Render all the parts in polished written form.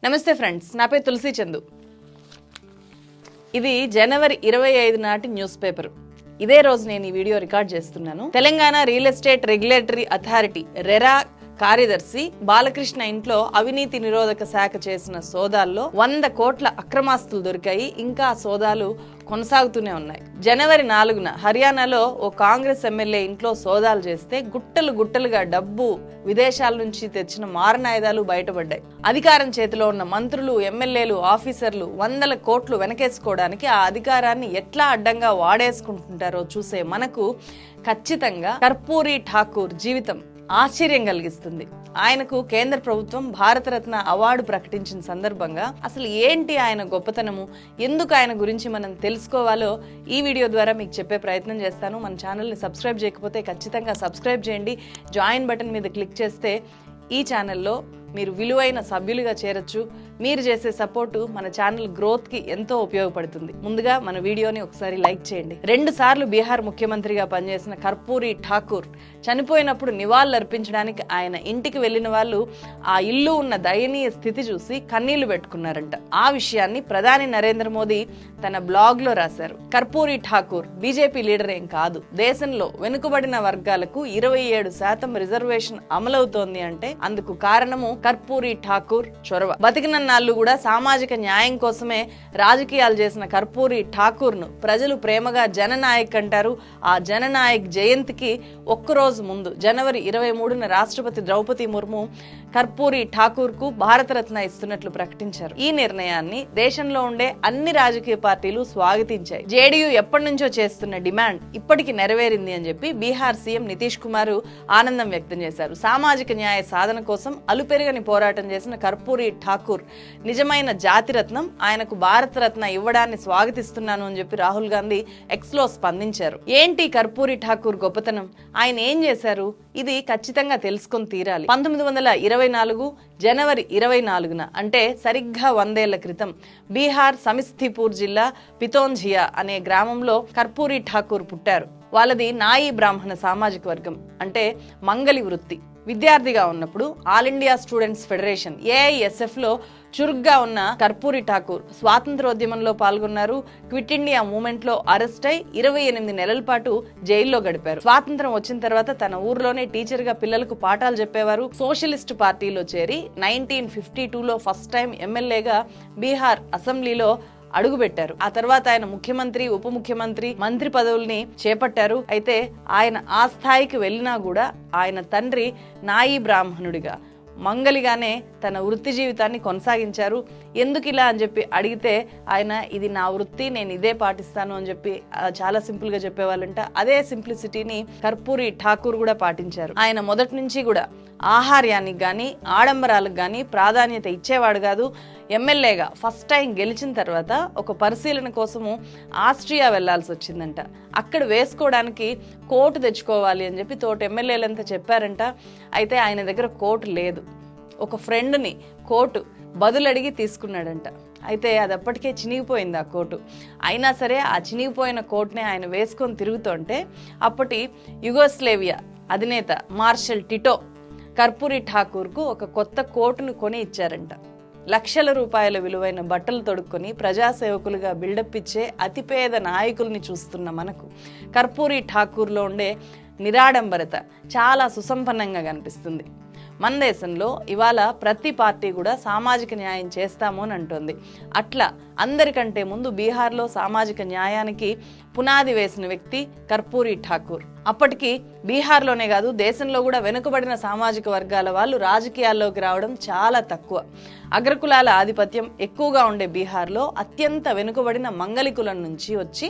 నమస్తే ఫ్రెండ్స్, నా పేరు తులసి చందు. ఇది జనవరి 25 నాటి న్యూస్ పేపర్. ఇదే రోజు నేను ఈ వీడియో రికార్డ్ చేస్తున్నాను. Telangana real estate regulatory authority RERA కార్యదర్శి బాలకృష్ణ ఇంట్లో అవినీతి నిరోధక శాఖ చేసిన సోదాల్లో 100 కోట్ల అక్రమాస్తులు దొరికాయి. ఇంకా సోదాలు కొనసాగుతూనే ఉన్నాయి. జనవరి 4న హర్యానాలో ఓ కాంగ్రెస్ ఎమ్మెల్యే ఇంట్లో సోదాలు చేస్తే గుట్టలుగా డబ్బు, విదేశాల నుంచి తెచ్చిన మారణాయుధాలు బయటపడ్డాయి. అధికారం చేతిలో ఉన్న మంత్రులు, ఎమ్మెల్యేలు, ఆఫీసర్లు 100 కోట్లు వెనకేసుకోవడానికి ఆ అధికారాన్ని ఎట్లా అడ్డంగా వాడేసుకుంటుంటారో చూసే మనకు ఖచ్చితంగా కర్పూరి ఠాకూర్ జీవితం ఆశ్చర్యం కలిగిస్తుంది. ఆయనకు కేంద్ర ప్రభుత్వం భారతరత్న అవార్డు ప్రకటించిన సందర్భంగా అసలు ఏంటి ఆయన గొప్పతనము, ఎందుకు ఆయన గురించి మనం తెలుసుకోవాలో ఈ వీడియో ద్వారా మీకు చెప్పే ప్రయత్నం చేస్తాను. మన ఛానల్ని సబ్స్క్రైబ్ చేయకపోతే ఖచ్చితంగా సబ్స్క్రైబ్ చేయండి. జాయిన్ బటన్ మీద క్లిక్ చేస్తే ఈ ఛానల్లో మీరు విలువైన సభ్యులుగా చేరొచ్చు. మీరు చేసే సపోర్టు మన ఛానల్ గ్రోత్ కి ఎంతో ఉపయోగపడుతుంది. ముందుగా మన వీడియోని ఒకసారి లైక్ చేయండి. 2 సార్లు బీహార్ ముఖ్యమంత్రిగా పనిచేసిన కర్పూరి ఠాకూర్ చనిపోయినప్పుడు నివాళులు అర్పించడానికి ఆయన ఇంటికి వెళ్లిన వాళ్ళు ఆ ఇల్లు ఉన్న దయనీయ స్థితి చూసి కన్నీళ్లు పెట్టుకున్నారంట. ఆ విషయాన్ని ప్రధాని నరేంద్ర మోదీ తన బ్లాగ్ లో రాశారు. కర్పూరి ఠాకూర్ బీజేపీ లీడర్ ఏం కాదు. దేశంలో వెనుకబడిన వర్గాలకు 27% రిజర్వేషన్ అమలవుతోంది అంటే అందుకు కారణము కర్పూరి ఠాకూర్ చొరవ. బతికినన్నాళ్ళు కూడా సామాజిక న్యాయం కోసమే రాజకీయాలు చేసిన కర్పూరి ఠాకూర్ ను ప్రజలు ప్రేమగా జననాయక్ అంటారు. ఆ జననాయక్ జయంతికి ఒక్కరోజు ముందు జనవరి 23న రాష్ట్రపతి ద్రౌపది ముర్ము కర్పూరి ఠాకూర్ కు భారతరత్న ఇస్తున్నట్లు ప్రకటించారు. ఈ నిర్ణయాన్ని దేశంలో ఉండే అన్ని రాజకీయ పార్టీలు స్వాగతించాయి. జేడీయూ ఎప్పటి నుంచో చేస్తున్న డిమాండ్ ఇప్పటికి నెరవేరింది అని చెప్పి బీహార్ సీఎం నితీష్ కుమార్ ఆనందం వ్యక్తం చేశారు. సామాజిక న్యాయ సాధన కోసం అలుపెరగని పోరాటం చేసిన కర్పూరి ఠాకూర్ నిజమైన జాతిరత్నం. ఆయనకు భారతరత్న ఇవ్వడాన్ని స్వాగతిస్తున్నాను అని చెప్పి రాహుల్ గాంధీ ఎక్స్ లో స్పందించారు. ఏంటి కర్పూరి ఠాకూర్ గొప్పతనం, ఆయన ఏం చేశారు, ఇది ఖచ్చితంగా తెలుసుకొని తీరాలి. 1924 జనవరి 24న అంటే సరిగ్గా 100 ఏళ్ల క్రితం బీహార్ సమిస్థిపూర్ జిల్లా పితోంజియా అనే గ్రామంలో కర్పూరి ఠాకూర్ పుట్టారు. వాళ్ళది నాయి బ్రాహ్మణ సామాజిక వర్గం, అంటే మంగలి వృత్తి. విద్యార్థిగా ఉన్నప్పుడు all India students federation AISF లో చురుగ్గా ఉన్న కర్పూరి ఠాకూర్ స్వాతంత్రోద్యమంలో పాల్గొన్నారు. క్విట్ ఇండియా మూవ్మెంట్ లో అరెస్ట్ అయి 28 నెలల పాటు జైల్లో గడిపారు. స్వాతంత్రం వచ్చిన తర్వాత తన ఊర్లోనే టీచర్ గా పిల్లలకు పాఠాలు చెప్పేవారు. సోషలిస్ట్ పార్టీలో చేరి 1952లో ఫస్ట్ టైం ఎమ్మెల్యేగా బీహార్ అసెంబ్లీలో అడుగుపెట్టారు. ఆ తర్వాత ఆయన ముఖ్యమంత్రి, ఉప ముఖ్యమంత్రి, మంత్రి పదవుల్ని చేపట్టారు. అయితే ఆయన ఆ స్థాయికి వెళ్ళినా కూడా ఆయన తండ్రి నాయి బ్రాహ్మణుడిగా, మంగలిగానే తన వృత్తి జీవితాన్ని కొనసాగించారు. ఎందుకు ఇలా అని చెప్పి అడిగితే ఆయన ఇది నా వృత్తి, నేను ఇదే పాటిస్తాను అని చెప్పి చాలా సింపుల్ గా చెప్పేవాళ్ళంట. అదే సింప్లిసిటీని కర్పూరి ఠాకూర్ కూడా పాటించారు. ఆయన మొదటి నుంచి కూడా ఆహార్యానికి గాని ఆడంబరాలకు గాని ప్రాధాన్యత ఇచ్చేవాడు కాదు. ఎమ్మెల్యేగా ఫస్ట్ టైం గెలిచిన తర్వాత ఒక పరిశీలన కోసము ఆస్ట్రియా వెళ్లాల్సి వచ్చిందంట. అక్కడ వేసుకోవడానికి కోటు తెచ్చుకోవాలి అని చెప్పి తోటి ఎమ్మెల్యేలంతా చెప్పారంట. అయితే ఆయన దగ్గర కోటు లేదు. ఒక ఫ్రెండ్ని కోటు బదులడిగి తీసుకున్నాడంట. అయితే అది అప్పటికే చినిగిపోయింది ఆ కోటు. అయినా సరే ఆ చినిగిపోయిన కోట్ని ఆయన వేసుకొని తిరుగుతుంటే అప్పటి యుగోస్లేవియా అధినేత మార్షల్ టిటో కర్పూరి ఠాకూర్కు ఒక కొత్త కోటును కొని ఇచ్చారంట. లక్షల రూపాయల విలువైన బట్టలు తొడుక్కొని ప్రజాసేవకులుగా బిల్డప్ ఇచ్చే అతిపేద నాయకుల్ని చూస్తున్న మనకు కర్పూరి ఠాకూర్లో ఉండే నిరాడంబరత చాలా సుసంపన్నంగా కనిపిస్తుంది. మన దేశంలో ఇవాళ ప్రతి పార్టీ కూడా సామాజిక న్యాయం చేస్తాము అని అంటోంది. అట్లా అందరికంటే ముందు బీహార్లో సామాజిక న్యాయానికి పునాది వేసిన వ్యక్తి కర్పూరి ఠాకూర్. అప్పటికి బీహార్లోనే కాదు, దేశంలో కూడా వెనుకబడిన సామాజిక వర్గాల వాళ్ళు రాజకీయాల్లోకి రావడం చాలా తక్కువ. అగ్రకులాల ఆధిపత్యం ఎక్కువగా ఉండే బీహార్లో అత్యంత వెనుకబడిన మంగళికులం నుంచి వచ్చి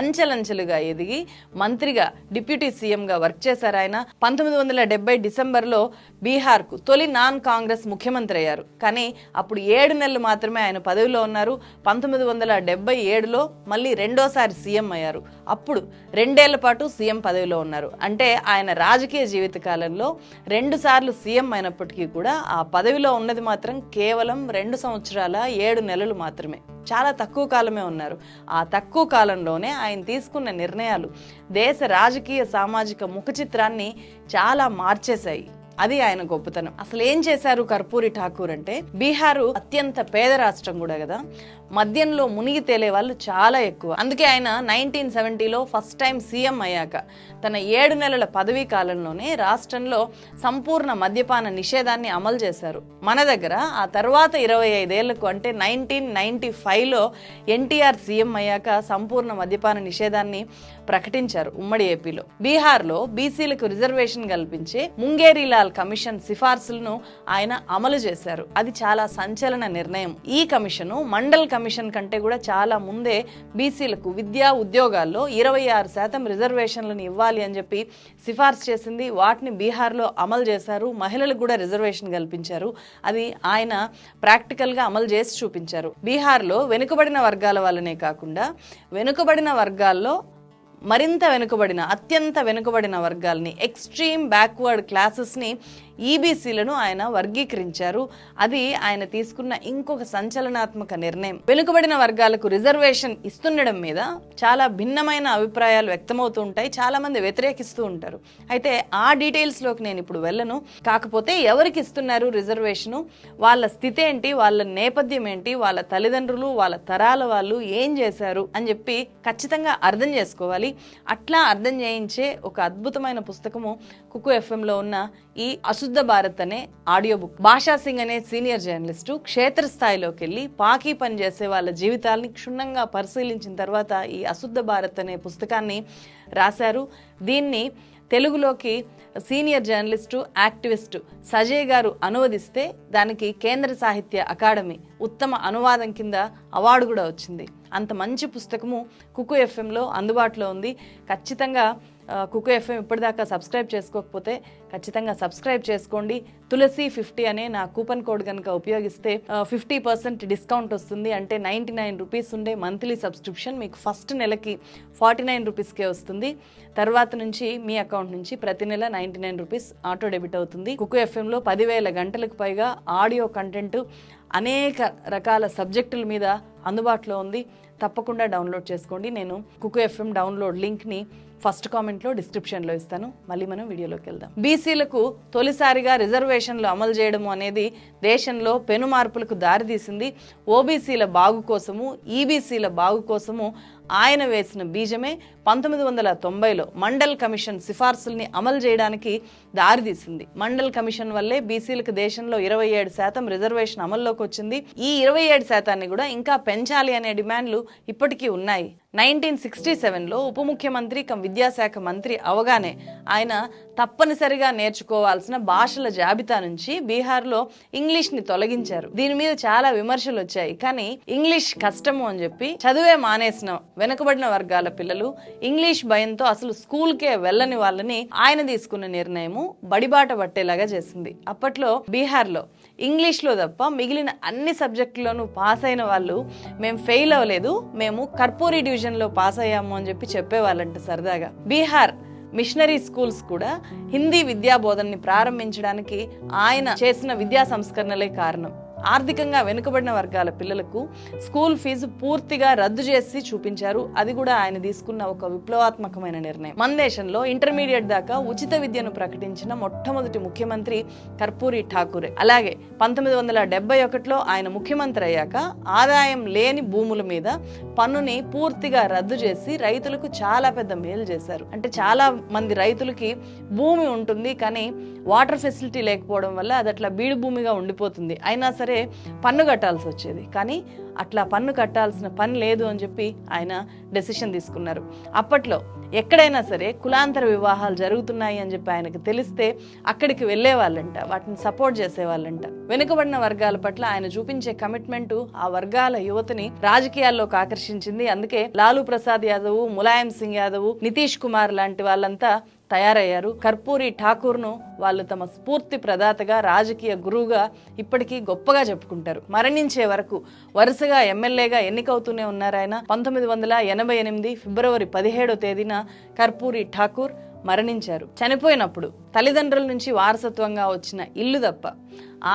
అంచెలంచెలుగా ఎదిగి మంత్రిగా, డిప్యూటీ సీఎంగా వర్క్ చేశారు ఆయన. 1970 డిసెంబర్లో బీహార్కు తొలి నాన్ కాంగ్రెస్ ముఖ్యమంత్రి అయ్యారు. కానీ అప్పుడు 7 నెలలు మాత్రమే ఆయన పదవిలో ఉన్నారు. 1977లో మళ్ళీ రెండోసారి సీఎం అయ్యారు. అప్పుడు 2 ఏళ్ల పాటు సీఎం పదవిలో ఉన్నారు. అంటే ఆయన రాజకీయ జీవిత కాలంలో 2 సార్లు సీఎం అయినప్పటికీ కూడా ఆ పదవిలో ఉన్నది మాత్రం కేవలం 2 సంవత్సరాల 7 నెలలు మాత్రమే. చాలా తక్కువ కాలమే ఉన్నారు. ఆ తక్కువ కాలంలోనే ఆయన తీసుకున్న నిర్ణయాలు దేశ రాజకీయ సామాజిక ముఖ చిత్రాన్ని చాలా మార్చేశాయి. అది ఆయన గొప్పతనం. అసలు ఏం చేశారు కర్పూరి ఠాకూర్ అంటే, బీహారు అత్యంత పేద రాష్ట్రం కూడా కదా, మద్యంలో మునిగి తేలే వాళ్ళు చాలా ఎక్కువ. అందుకే ఆయన 1970లో ఫస్ట్ టైం సీఎం అయ్యాక తన 7 నెలల పదవీ కాలంలోనే రాష్ట్రంలో సంపూర్ణ మద్యపాన నిషేధాన్ని అమలు చేశారు. మన దగ్గర ఆ తర్వాత 25 ఏళ్లకు అంటే 1995లో ఎన్టీఆర్ సీఎం అయ్యాక సంపూర్ణ మద్యపాన నిషేధాన్ని ప్రకటించారు ఉమ్మడి ఏపీలో. బీహార్లో బీసీలకు రిజర్వేషన్ కల్పించే ముంగేరీలాల్ కమిషన్ సిఫార్సులను ఆయన అమలు చేశారు. అది చాలా సంచలన నిర్ణయం. ఈ కమిషను మండల్ కమిషన్ కంటే కూడా చాలా ముందే బీసీలకు విద్యా ఉద్యోగాల్లో 26% రిజర్వేషన్లను ఇవ్వాలి అని చెప్పి సిఫార్సు చేసింది. వాటిని బీహార్లో అమలు చేశారు. మహిళలకు కూడా రిజర్వేషన్ కల్పించారు. అది ఆయన ప్రాక్టికల్గా అమలు చేసి చూపించారు. బీహార్లో వెనుకబడిన వర్గాల వల్లనే కాకుండా వెనుకబడిన వర్గాల్లో మరింత వెనుకబడిన అత్యంత వెనుకబడిన వర్గాల్ని, ఎక్స్ట్రీమ్ బ్యాక్వర్డ్ క్లాసెస్ని, ఈబీసీలను ఆయన వర్గీకరించారు. అది ఆయన తీసుకున్న ఇంకొక సంచలనాత్మక నిర్ణయం. వెనుకబడిన వర్గాలకు రిజర్వేషన్ ఇస్తుండడం మీద చాలా భిన్నమైన అభిప్రాయాలు వ్యక్తమవుతూ ఉంటాయి. చాలా మంది వ్యతిరేకిస్తూ ఉంటారు. అయితే ఆ డీటెయిల్స్లోకి నేను ఇప్పుడు వెళ్ళను. కాకపోతే ఎవరికి ఇస్తున్నారు రిజర్వేషను, వాళ్ళ స్థితి ఏంటి, వాళ్ళ నేపథ్యం ఏంటి, వాళ్ళ తల్లిదండ్రులు, వాళ్ళ తరాల వాళ్ళు ఏం చేశారు అని చెప్పి ఖచ్చితంగా అర్థం చేసుకోవాలి. అట్లా అర్థం చేయించే ఒక అద్భుతమైన పుస్తకము కుకు ఎఫ్ఎంలో ఉన్న ఈ అశుద్ధ భారత్ అనే ఆడియో బుక్. భాషా సింగ్ అనే సీనియర్ జర్నలిస్టు క్షేత్రస్థాయిలోకి వెళ్ళి పాకీ పని చేసే వాళ్ళ జీవితాలని క్షుణ్ణంగా పరిశీలించిన తర్వాత ఈ అశుద్ధ భారత్ అనే పుస్తకాన్ని రాశారు. దీన్ని తెలుగులోకి సీనియర్ జర్నలిస్టు, యాక్టివిస్టు సజయ్ గారు అనువదిస్తే దానికి కేంద్ర సాహిత్య అకాడమీ ఉత్తమ అనువాదం కింద అవార్డు కూడా వచ్చింది. అంత మంచి పుస్తకము కుకు ఎఫ్ఎంలో అందుబాటులో ఉంది. ఖచ్చితంగా కుకు ఎఫ్ఎం ఇప్పటిదాకా సబ్స్క్రైబ్ చేసుకోకపోతే ఖచ్చితంగా సబ్స్క్రైబ్ చేసుకోండి. తులసి 50 అనే నా కూపన్ కోడ్ కనుక ఉపయోగిస్తే 50% డిస్కౌంట్ వస్తుంది. అంటే 99 రూపీస్ ఉండే మంత్లీ సబ్స్క్రిప్షన్ మీకు ఫస్ట్ నెలకి 49 రూపీస్కే వస్తుంది. తర్వాత నుంచి మీ అకౌంట్ నుంచి ప్రతి నెల 99 రూపీస్ ఆటో డెబిట్ అవుతుంది. కుకు ఎఫ్ఎంలో 10,000 గంటలకు పైగా ఆడియో కంటెంట్ అనేక రకాల సబ్జెక్టుల మీద అందుబాటులో ఉంది. తప్పకుండా డౌన్లోడ్ చేసుకోండి. నేను కుకు ఎఫ్ఎం డౌన్లోడ్ లింక్ని ఫస్ట్ కామెంట్లో డిస్క్రిప్షన్లో ఇస్తాను. మళ్ళీ మనం వీడియోలోకి వెళ్దాం. బీసీలకు తొలిసారిగా రిజర్వేషన్లు అమలు చేయడం అనేది దేశంలో పెను మార్పులకు దారితీసింది. ఓబీసీల బాగు కోసము, ఈబీసీల బాగు కోసము ఆయన వేసిన బీజమే 1990లో మండల్ కమిషన్ సిఫార్సుల్ని అమలు చేయడానికి దారితీసింది. మండల్ కమిషన్ వల్లే బీసీలకు దేశంలో 27% రిజర్వేషన్ అమల్లోకి వచ్చింది. ఈ 27% కూడా ఇంకా పెంచాలి అనే డిమాండ్లు ఇప్పటికీ ఉన్నాయి. 1967లో ఉప ముఖ్యమంత్రి విద్యాశాఖ మంత్రి అవగానే ఆయన తప్పనిసరిగా నేర్చుకోవాల్సిన భాషల జాబితా నుంచి బీహార్లో ఇంగ్లీష్ని తొలగించారు. దీని మీద చాలా విమర్శలు వచ్చాయి. కానీ ఇంగ్లీష్ కష్టము అని చెప్పి చదువే మానేసిన వెనుకబడిన వర్గాల పిల్లలు ఇంగ్లీష్ భయంతో అసలు స్కూల్కే వెళ్ళని వాళ్ళని ఆయన తీసుకున్న నిర్ణయము బడిబాట పట్టేలాగా చేసింది. అప్పట్లో బీహార్లో ఇంగ్లీష్లో తప్ప మిగిలిన అన్ని సబ్జెక్టులోనూ పాస్ అయిన వాళ్ళు మేము ఫెయిల్ అవ్వలేదు, మేము కర్పూరి డివిజన్లో పాస్ అయ్యాము అని చెప్పి చెప్పేవాళ్ళంట సరదాగా. బీహార్ మిషనరీ స్కూల్స్ కూడా హిందీ విద్యా బోధనని ప్రారంభించడానికి ఆయన చేసిన విద్యా సంస్కరణలే కారణం. ఆర్థికంగా వెనుకబడిన వర్గాల పిల్లలకు స్కూల్ ఫీజు పూర్తిగా రద్దు చేసి చూపించారు. అది కూడా ఆయన తీసుకున్న ఒక విప్లవాత్మకమైన నిర్ణయం. మన దేశంలో ఇంటర్మీడియట్ దాకా ఉచిత విద్యను ప్రకటించిన మొట్టమొదటి ముఖ్యమంత్రి కర్పూరి ఠాకూరే. అలాగే 1971లో ఆయన ముఖ్యమంత్రి అయ్యాక ఆదాయం లేని భూముల మీద పన్నుని పూర్తిగా రద్దు చేసి రైతులకు చాలా పెద్ద మేలు చేశారు. అంటే చాలా మంది రైతులకి భూమి ఉంటుంది కానీ వాటర్ ఫెసిలిటీ లేకపోవడం వల్ల అది అట్లా బీడు భూమిగా ఉండిపోతుంది. అయినా సరే పన్ను కట్టాల్సి వచ్చేది. కానీ అట్లా పన్ను కట్టాల్సిన పని లేదు అని చెప్పి ఆయన డెసిషన్ తీసుకున్నారు. అప్పట్లో ఎక్కడైనా సరే కులాంతర వివాహాలు జరుగుతున్నాయి అని చెప్పి ఆయనకు తెలిస్తే అక్కడికి వెళ్ళేవాళ్ళంట, వాటిని సపోర్ట్ చేసేవాళ్ళంట. వెనుకబడిన వర్గాల పట్ల ఆయన చూపించే కమిట్మెంట్ ఆ వర్గాల యువతని రాజకీయాల్లోకి ఆకర్షించింది. అందుకే లాలూ ప్రసాద్ యాదవ్, ములాయం సింగ్ యాదవ్, నితీష్ కుమార్ లాంటి వాళ్ళంతా తయారయ్యారు. కర్పూరి ఠాకూర్ను వాళ్ళు తమ స్ఫూర్తి ప్రదాతగా, రాజకీయ గురువుగా ఇప్పటికీ గొప్పగా చెప్పుకుంటారు. మరణించే వరకు వరుసగా ఎమ్మెల్యేగా ఎన్నికవుతూనే ఉన్నారు ఆయన. 1988 ఫిబ్రవరి 17వ తేదీన కర్పూరి ఠాకూర్ మరణించారు. చనిపోయినప్పుడు తల్లిదండ్రుల నుంచి వారసత్వంగా వచ్చిన ఇల్లు తప్ప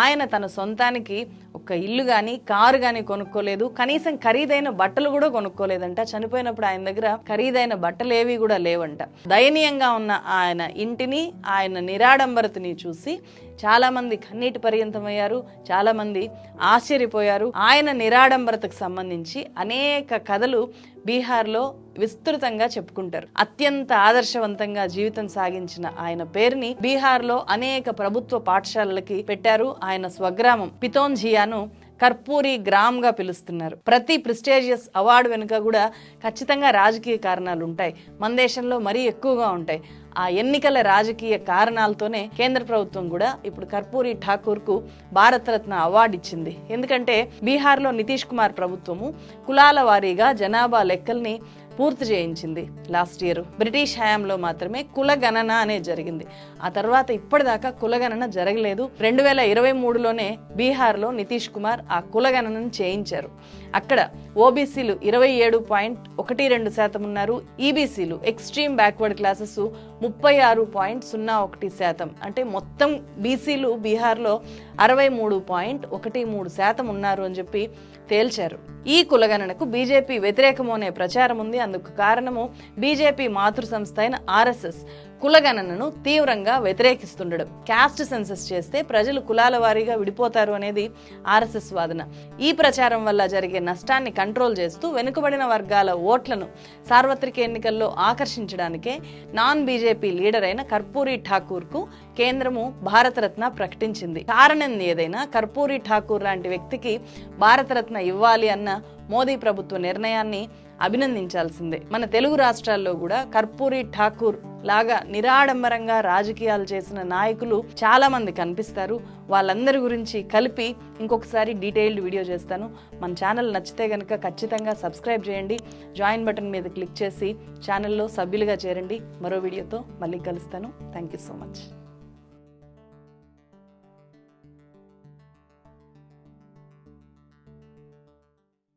ఆయన తన సొంతానికి ఒక ఇల్లు కానీ కారు కానీ కొనుక్కోలేదు. కనీసం ఖరీదైన బట్టలు కూడా కొనుక్కోలేదంట. చనిపోయినప్పుడు ఆయన దగ్గర ఖరీదైన బట్టలు ఏవి కూడా లేవంట. దయనీయంగా ఉన్న ఆయన ఇంటిని, ఆయన నిరాడంబరతని చూసి చాలా మంది కన్నీటి పర్యంతమయ్యారు, చాలా మంది ఆశ్చర్యపోయారు. ఆయన నిరాడంబరతకు సంబంధించి అనేక కథలు బీహార్లో విస్తృతంగా చెప్పుకుంటారు. అత్యంత ఆదర్శవంతంగా జీవితం సాగించిన ఆయన పేరుని బీహార్లో అనేక ప్రభుత్వ పాఠశాలలకి పెట్టారు. ఆయన స్వగ్రామం పితోన్జియాను కర్పూరి గ్రామ్ గా పిలుస్తున్నారు. ప్రతి ప్రెస్టీజియస్ అవార్డు వెనుక కూడా ఖచ్చితంగా రాజకీయ కారణాలు ఉంటాయి. మన దేశంలో మరీ ఎక్కువగా ఉంటాయి. ఆ ఎన్నికల రాజకీయ కారణాలతోనే కేంద్ర ప్రభుత్వం కూడా ఇప్పుడు కర్పూరి ఠాకూర్ కు భారతరత్న అవార్డు ఇచ్చింది. ఎందుకంటే బీహార్లో నితీష్ కుమార్ ప్రభుత్వము కులాల వారీగా జనాభా లెక్కల్ని పూర్తి చేయించింది లాస్ట్ ఇయర్. బ్రిటిష్ హయాంలో మాత్రమే కులగణన అనేది జరిగింది. ఆ తర్వాత ఇప్పటిదాకా కులగణన జరగలేదు. 2023లోనే బీహార్లో నితీష్ కుమార్ ఆ కులగణనను చేయించారు. అక్కడ ఓబీసీలు 27.12% ఉన్నారు. ఈబీసీలు ఎక్స్ట్రీమ్ బ్యాక్వర్డ్ క్లాసెస్ 36.01%. అంటే మొత్తం బీసీలు బీహార్లో 63.13% ఉన్నారు అని చెప్పి తేల్చారు. ఈ కులగణనకు బీజేపీ వ్యతిరేకము అనే ప్రచారం ఉంది. అందుకు కారణము బీజేపీ మాతృ సంస్థ అయిన ఆర్ఎస్ఎస్ కులగణనను తీవ్రంగా వ్యతిరేకిస్తుండడం. క్యాస్ట్ సెన్సస్ చేస్తే ప్రజలు కులాల వారీగా విడిపోతారు అనేది ఆర్ఎస్ఎస్ వాదన. ఈ ప్రచారం వల్ల జరిగే నష్టాన్ని కంట్రోల్ చేస్తూ వెనుకబడిన వర్గాల ఓట్లను సార్వత్రిక ఎన్నికల్లో ఆకర్షించడానికే నాన్ బీజేపీ లీడర్ అయిన కర్పూరి ఠాకూర్ కు కేంద్రము భారతరత్న ప్రకటించింది. కారణం ఏదైనా కర్పూరి ఠాకూర్ లాంటి వ్యక్తికి భారతరత్న ఇవ్వాలి అన్న మోదీ ప్రభుత్వ నిర్ణయాన్ని అభినందించాల్సిందే. మన తెలుగు రాష్ట్రాల్లో కూడా కర్పూరి ఠాకూర్ లాగా నిరాడంబరంగా రాజకీయాలు చేసిన నాయకులు చాలా మంది కనిపిస్తారు. వాళ్ళందరి గురించి కలిపి ఇంకొకసారి డీటెయిల్డ్ వీడియో చేస్తాను. మన ఛానల్ నచ్చితే కనుక ఖచ్చితంగా సబ్స్క్రైబ్ చేయండి. జాయిన్ బటన్ మీద క్లిక్ చేసి ఛానల్లో సభ్యులుగా చేరండి. మరో వీడియోతో మళ్ళీ కలుస్తాను. Thank you so much.